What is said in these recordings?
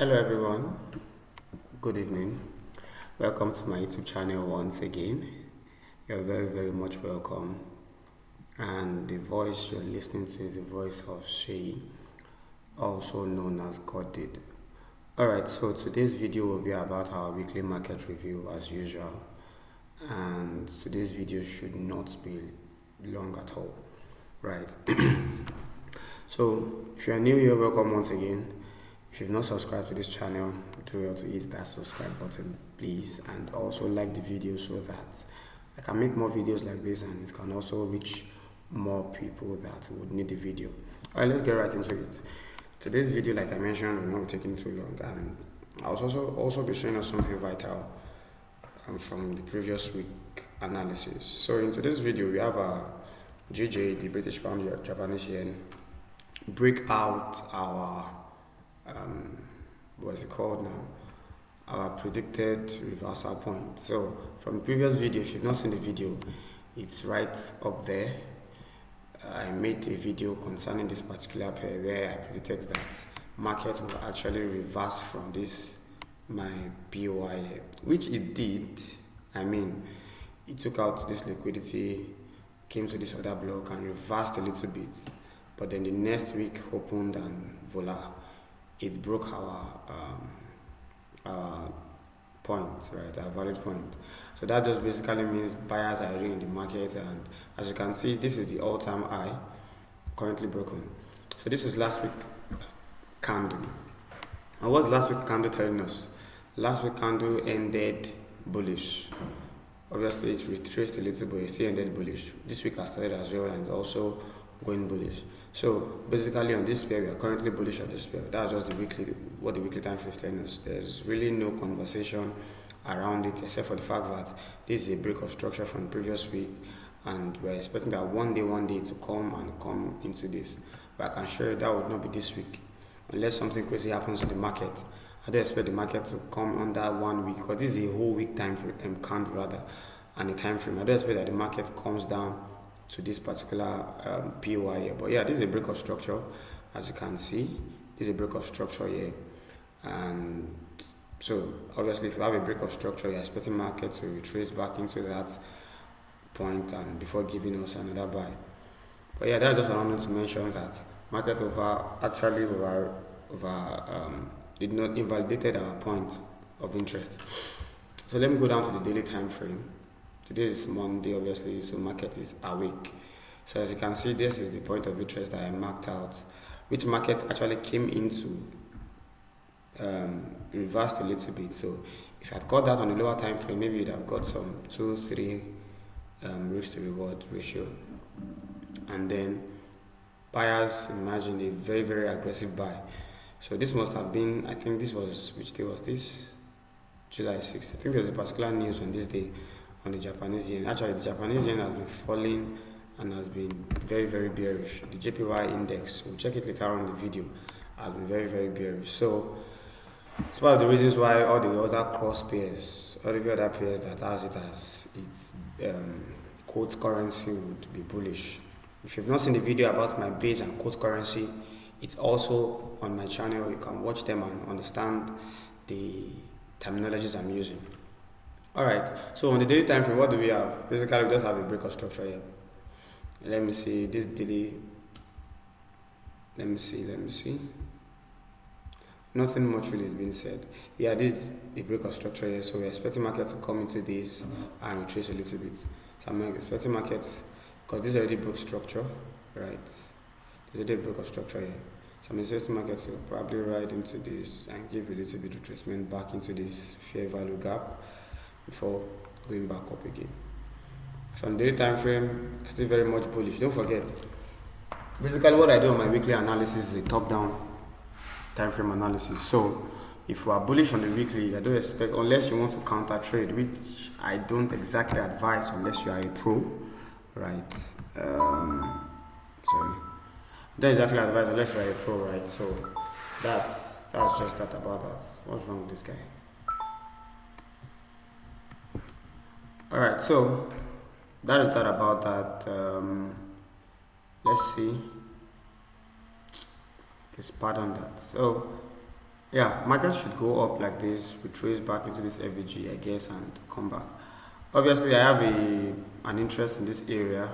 Hello everyone, good evening. Welcome to my YouTube channel once again. You're very much welcome. And the voice you're listening to is the voice of Seyi, also known as God Did. Alright, so today's video will be about our weekly market review as usual. And today's video should not be long at all. Right. So if you are new here, welcome once again. If you've not subscribed to this channel, do well to hit that subscribe button, please, and also like the video so that I can make more videos like this and it can also reach more people that would need the video. Alright, let's get right into it. Today's video, like I mentioned, will not be taking too long, and I'll also be showing us something vital from the previous week analysis. So in today's video, we have a GJ, the British pound, Japanese yen, break out our what's it called now, our predicted reversal point. So from the previous video, if you've not seen the video, it's right up there. I made a video concerning this particular pair where I predicted that market will actually reverse from this my POI, which it did. I mean, it took out this liquidity, came to this other block and reversed a little bit, but then the next week opened and voila, it broke our point, right, our valid point. So that just basically means buyers are already in the market, and as you can see, this is the all-time high currently broken. So this is last week candle. And what's last week candle telling us? Last week candle ended bullish. Obviously it retraced a little, but it still ended bullish. This week has started as well and also going bullish. So basically on this pair, we are currently bullish on this pair. That's just what the weekly time frame is telling us. There's really no conversation around it, except for the fact that this is a break of structure from the previous week, and we're expecting that one day to come into this. But I can assure you that would not be this week, unless something crazy happens in the market. I don't expect the market to come under 1 week, because this is a whole week time frame, candle rather, and the time frame. I don't expect that the market comes down to this particular POI here. But yeah, this is a break of structure, as you can see. This is a break of structure here, and so obviously if you have a break of structure, you're expecting market to retrace back into that point and before giving us another buy. But yeah, that's just what I wanted to mention, that market did not invalidate our point of interest. So let me go down to the daily time frame. Today is Monday, obviously, so market is awake. So as you can see, this is the point of interest that I marked out, which market actually came into reversed a little bit. So if I had got that on the lower time frame, maybe you'd have got some 2-3 risk to reward ratio. And then buyers, imagine a very aggressive buy. So this must have been, I think this was, which day was this? July 6th. I think there's a particular news on this day on the Japanese yen. Actually, the Japanese yen has been falling and has been very bearish. The JPY index, we'll check it later on in the video, has been very bearish. So it's one of the reasons why all the other cross pairs, all the other pairs that has it as its quote currency would be bullish. If you've not seen the video about my base and quote currency, it's also on my channel. You can watch them and understand the terminologies I'm using. Alright, so on the daily time frame, what do we have? Basically, we just have a break of structure here. Let me see this daily. Let me see. Nothing much really is being said. Yeah, this is a break of structure here, so we're expecting market to come into this and retrace a little bit. So I'm expecting market, because this already broke structure, right? There's already a break of structure here. So I'm expecting market to probably ride into this and give a little bit retracement back into this fair value gap before going back up again. So on the daily time frame, still very much bullish. Don't forget, basically what I do on my weekly analysis is a top-down time frame analysis. So if you are bullish on the weekly, I don't expect, unless you want to counter trade, which I don't exactly advise unless you are a pro, right? Sorry, don't exactly advise unless you are a pro, right? So that's just that about that. What's wrong with this guy? Alright, so that is that about that. Let's see. Let's pardon that. So Yeah, market should go up like this. We trace back into this FVG, I guess, and come back. Obviously, I have an interest in this area,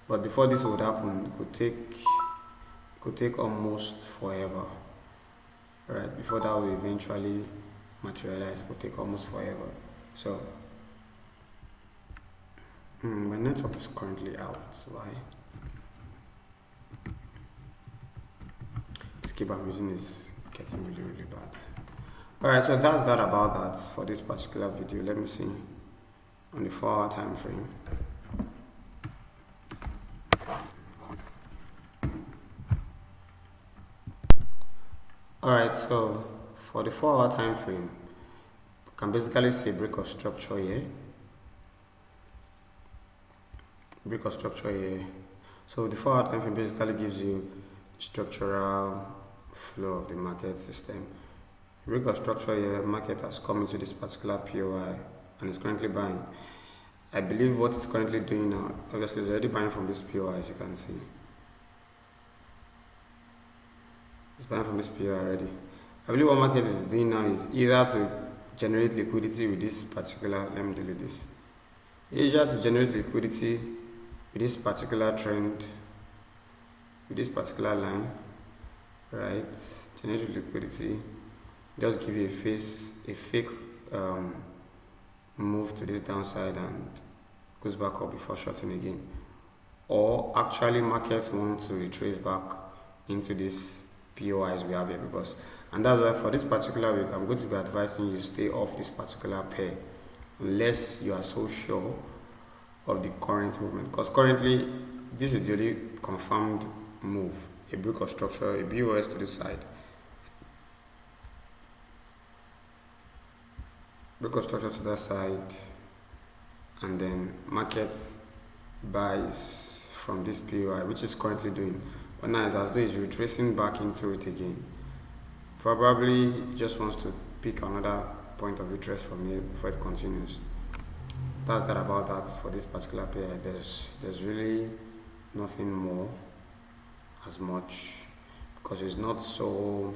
but before this would happen, it could take almost forever. Right, before that will eventually materialize, it could take almost forever. So, my network is currently out. Why? This cable I'm using is getting really, really bad. Alright, so that's that about that for this particular video. Let me see on the 4-hour time frame. Alright, so for the 4-hour time frame, you can basically see a break of structure here. Break of structure here. So the 4-hour time frame basically gives you structural flow of the market system. Break of structure here, market has come into this particular POI and is currently buying. I believe what it's currently doing now, obviously it's already buying from this POI, as you can see. It's buying from this POI already. I believe what market is doing now is either to generate liquidity with this particular, let me delete this. Either to generate liquidity with this particular trend, with this particular line, right? Generate liquidity, just give you a fake move to this downside and goes back up before shorting again. Or actually markets want to retrace back into this POIs we have here, because, and that's why for this particular week I'm going to be advising you stay off this particular pair unless you are so sure of the current movement, because currently this is the only confirmed move, a break of structure, a BOS to this side, break of structure to that side, and then market buys from this POI, which is currently doing. But now it's as though it's retracing back into it again. Probably it just wants to pick another point of interest from here before it continues. That's that about that for this particular pair. There's really nothing more as much, because it's not so,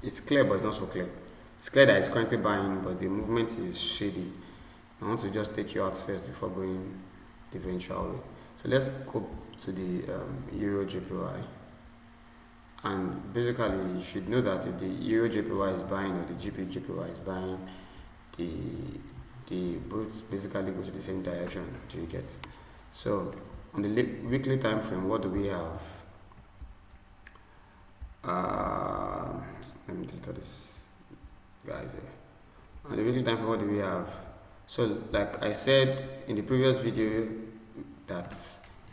it's clear but it's not so clear. It's clear that it's currently buying, but the movement is shady. I want to just take you out first before going the eventual way. So let's go to the Euro JPY, and basically you should know that if the Euro JPY is buying or the GP JPY is buying, the both basically go to the same direction. Do you get? So on the weekly time frame, what do we have? Let me delete this guys here. On the weekly time frame, what do we have? So like I said in the previous video that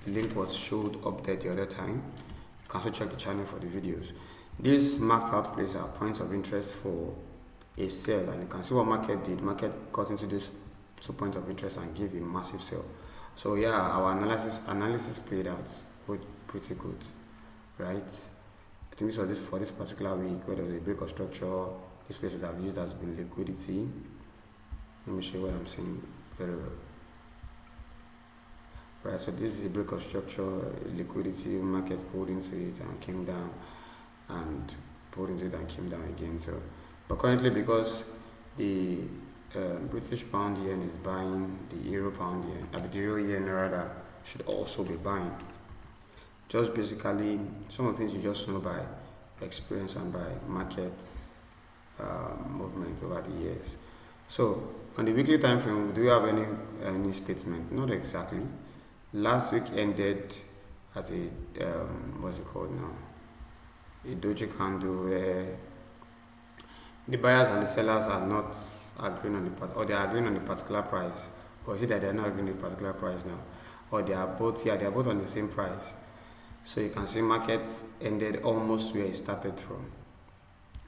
the link was showed up there the other time, you can also check the channel for the videos. These marked out places are points of interest for a sell, and you can see what market did. Market got into these 2 points of interest and gave a massive sell. So yeah, our analysis played out pretty good, right? I think this was for this particular week, where there was a break of structure. This place would have used as been liquidity. Let me show you what I'm saying very well. Right, so this is a break of structure, liquidity, market pulled into it and came down, and pulled into it and came down again. So, but currently, because the British pound yen is buying, the euro pound yen, the euro yen rather, should also be buying. Just basically some of the things you just know by experience and by market movement over the years. So on the weekly time frame, do you have any statement? Not exactly. Last week ended as a what's it called now? A doji candle where the buyers and the sellers are not agreeing on or they are agreeing on the particular price, or is it that they are not agreeing on the particular price now, or they are both on the same price. So you can see market ended almost where it started from.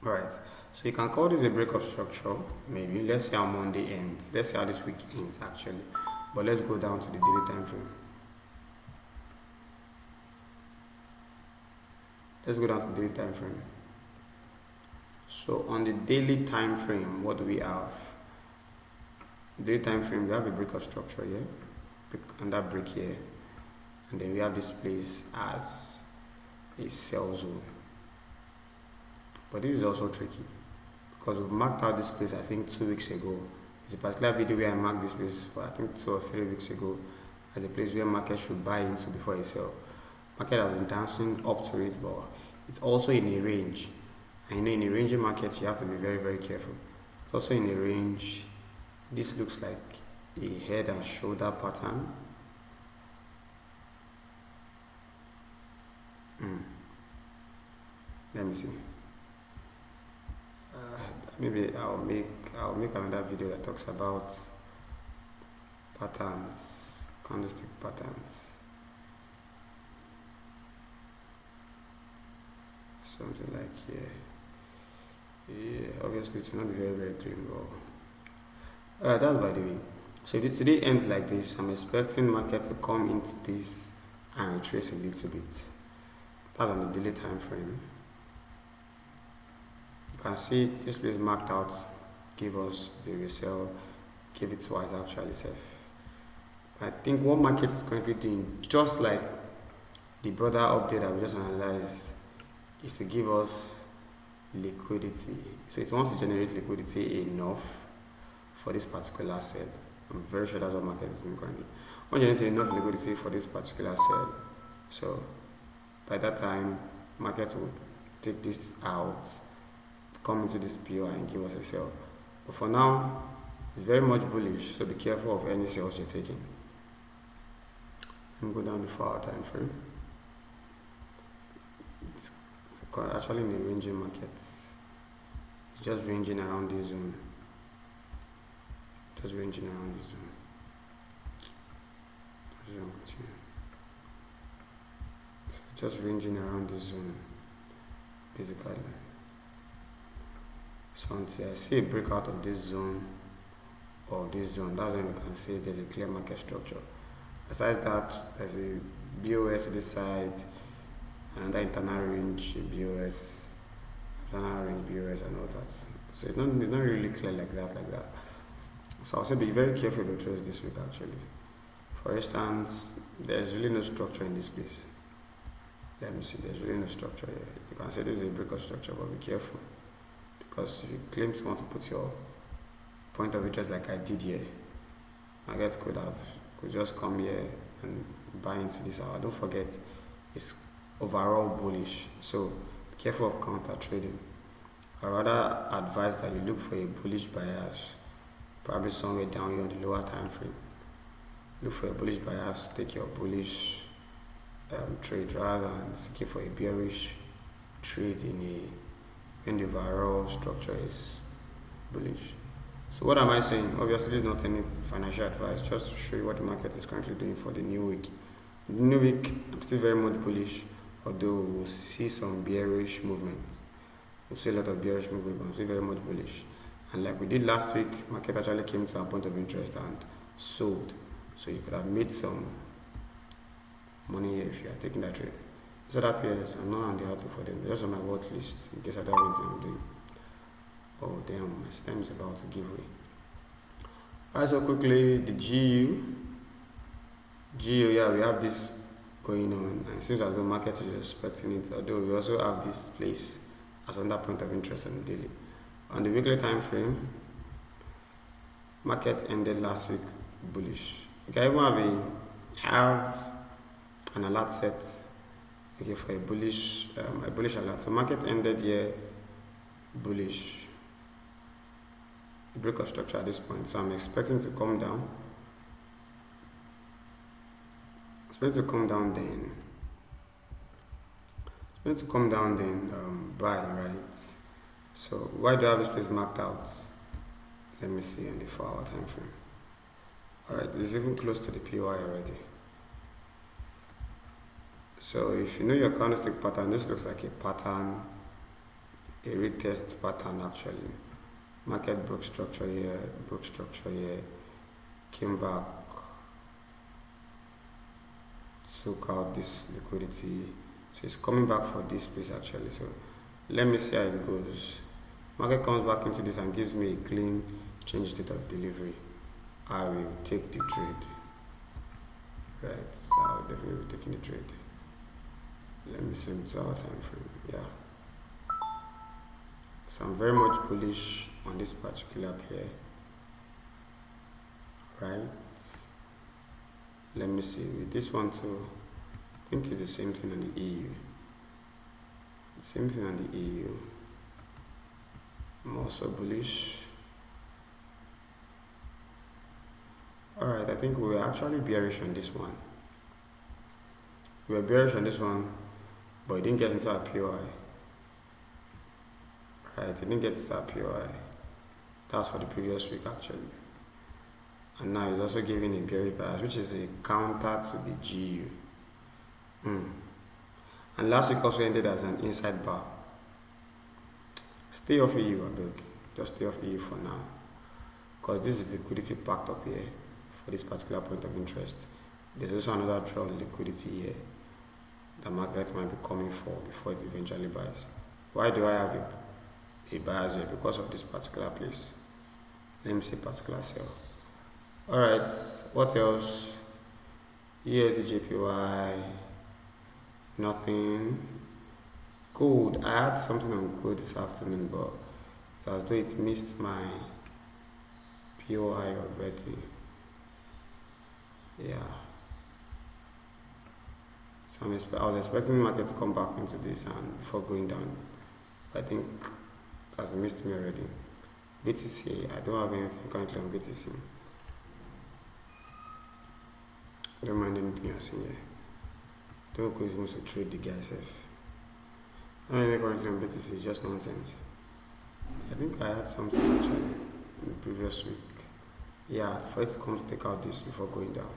Alright, so you can call this a break of structure. Maybe let's see how Monday ends. Let's see how this week ends actually. But let's go down to the daily time frame. Let's go down to the daily time frame. So on the daily time frame, what do we have? Daily time frame, we have a break of structure here, and that break here, and then we have this place as a sell zone. But this is also tricky. because we've marked out this place I think 2 weeks ago. It's a particular video where I marked this place for I think 2 or 3 weeks ago as a place where market should buy into before it sell. Market has been dancing up to it, but it's also in a range. And in a ranging market, you have to be very, very careful. It's also in a range. This looks like a head and shoulder pattern. Let me see. Maybe I'll make another video that talks about patterns, candlestick patterns. Something like here. Yeah, obviously it will not be very, very clean, but alright, that's by the way. So if today ends like this, I'm expecting market to come into this and retrace a little bit. That's on the daily time frame. You can see this place marked out, give us the resell, give it twice actually safe. I think what market is currently doing, just like the brother update that we just analyzed, is to give us liquidity. So it wants to generate liquidity enough for this particular sell. I'm very sure that's what market is doing currently. Want to generate enough liquidity for this particular sell. So by that time, market will take this out, come into this PO and give us a sell. But for now, it's very much bullish, so be careful of any sales you're taking. Let me go down the 4 hour time frame. It's actually in a ranging market. It's just ranging around this zone. Just ranging around this zone. Just ranging around this zone, basically. So until I see a breakout of this zone or this zone, that's when we can say there's a clear market structure. Besides that, there's a BOS to this side, another internal range BOS, internal range BOS, and all that. So it's not really clear like that. So I'll say be very careful with trades this week actually. For instance, there's really no structure in this place. Let me see, there's really no structure here. You can say this is a breakout structure, but be careful. Because if you claim to want to put your point of interest like I did here, market could just come here and buy into this hour. Don't forget, it's overall bullish. So be careful of counter trading. I rather advise that you look for a bullish bias, probably somewhere down here on the lower time frame. Look for a bullish bias, take your bullish trade rather than seeking for a bearish trade when the overall structure is bullish. So what am I saying? Obviously this is not any financial advice, just to show you what the market is currently doing for the new week. The new week, I'm still very much bullish, although we'll see some bearish movement. We'll see a lot of bearish movement, but I'm still very much bullish. And like we did last week, market actually came to a point of interest and sold. So you could have made some money here if you are taking that trade. These other pairs, I'm not on the outlook for them. They're just on my watch list in case I don't want anything I'm doing. Oh damn, my system is about to give way. Alright, so quickly, the GU, yeah, we have this going on, and it seems as though market is expecting it, although we also have this place as another point of interest on the daily. On the weekly time frame, market ended last week bullish. You can even have an alert set, okay, for a bullish alert. So market ended here bullish. Break of structure at this point, so I'm expecting to come down. Buy, right? So why do I have this place marked out? Let me see on the 4 hour time frame. Alright, this is even close to the PY already. So if you know your candlestick pattern, this looks like a pattern, a retest pattern actually. Market broke structure here, came back, took out this liquidity. So it's coming back for this place actually. So let me see how it goes. Market comes back into this and gives me a clean change state of delivery. I will take the trade. Right, so I'll definitely be taking the trade. Let me see 2 hour time frame. Yeah. So I'm very much bullish on this particular pair, right? Let me see, with this one too, I think it's the same thing on the EU. Same thing on the EU. I'm also bullish. Alright, I think we were actually bearish on this one. We were bearish on this one, but it didn't get into our POI. Right, it didn't get into our POI. That's for the previous week actually. And now it's also giving a bearish bias, which is a counter to the GU. And last week also ended as an inside bar. Stay off EU, I beg. Just stay off EU for now. Because this is liquidity packed up here for this particular point of interest. There's also another draw liquidity here the market might be coming for before it eventually buys. Why do I have a bias here? Because of this particular place. Let me say particular sell. Alright, what else? USD JPY, nothing. Gold, I had something on gold this afternoon, but it's as though it missed my POI already. Yeah. So I was expecting the market to come back into this and before going down. I think it has missed me already. BTC, I don't have anything currently on BTC. I don't mind anything you're seeing here. Don't go wants to trade the guy safe. I don't know currently on BTC, it's just nonsense. I think I had something actually in the previous week. Yeah, for it to come to take out this before going down.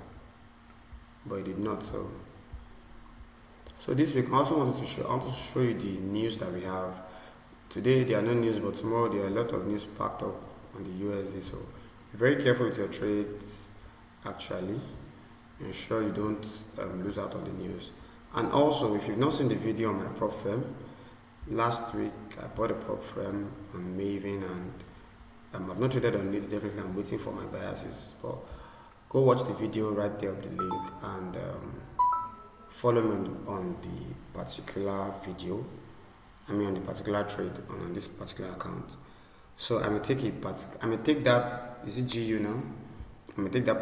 But it did not, so this week I also wanted to show you the news that we have. Today there are no news, but tomorrow there are a lot of news packed up on the USD. So be very careful with your trades actually. Ensure you don't lose out on the news. And also, if you've not seen the video on my prop firm, last week I bought a prop firm on Maven and I've not traded on it. Definitely I'm waiting for my biases, but go watch the video right there of the link and follow me on the particular video. On the particular trade on this particular account. So I may take it, but I may take that. Is it GU now? I may take that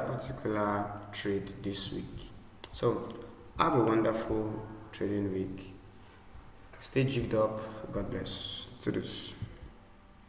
particular trade this week. So have a wonderful trading week. Stay jigged up. God bless. To this.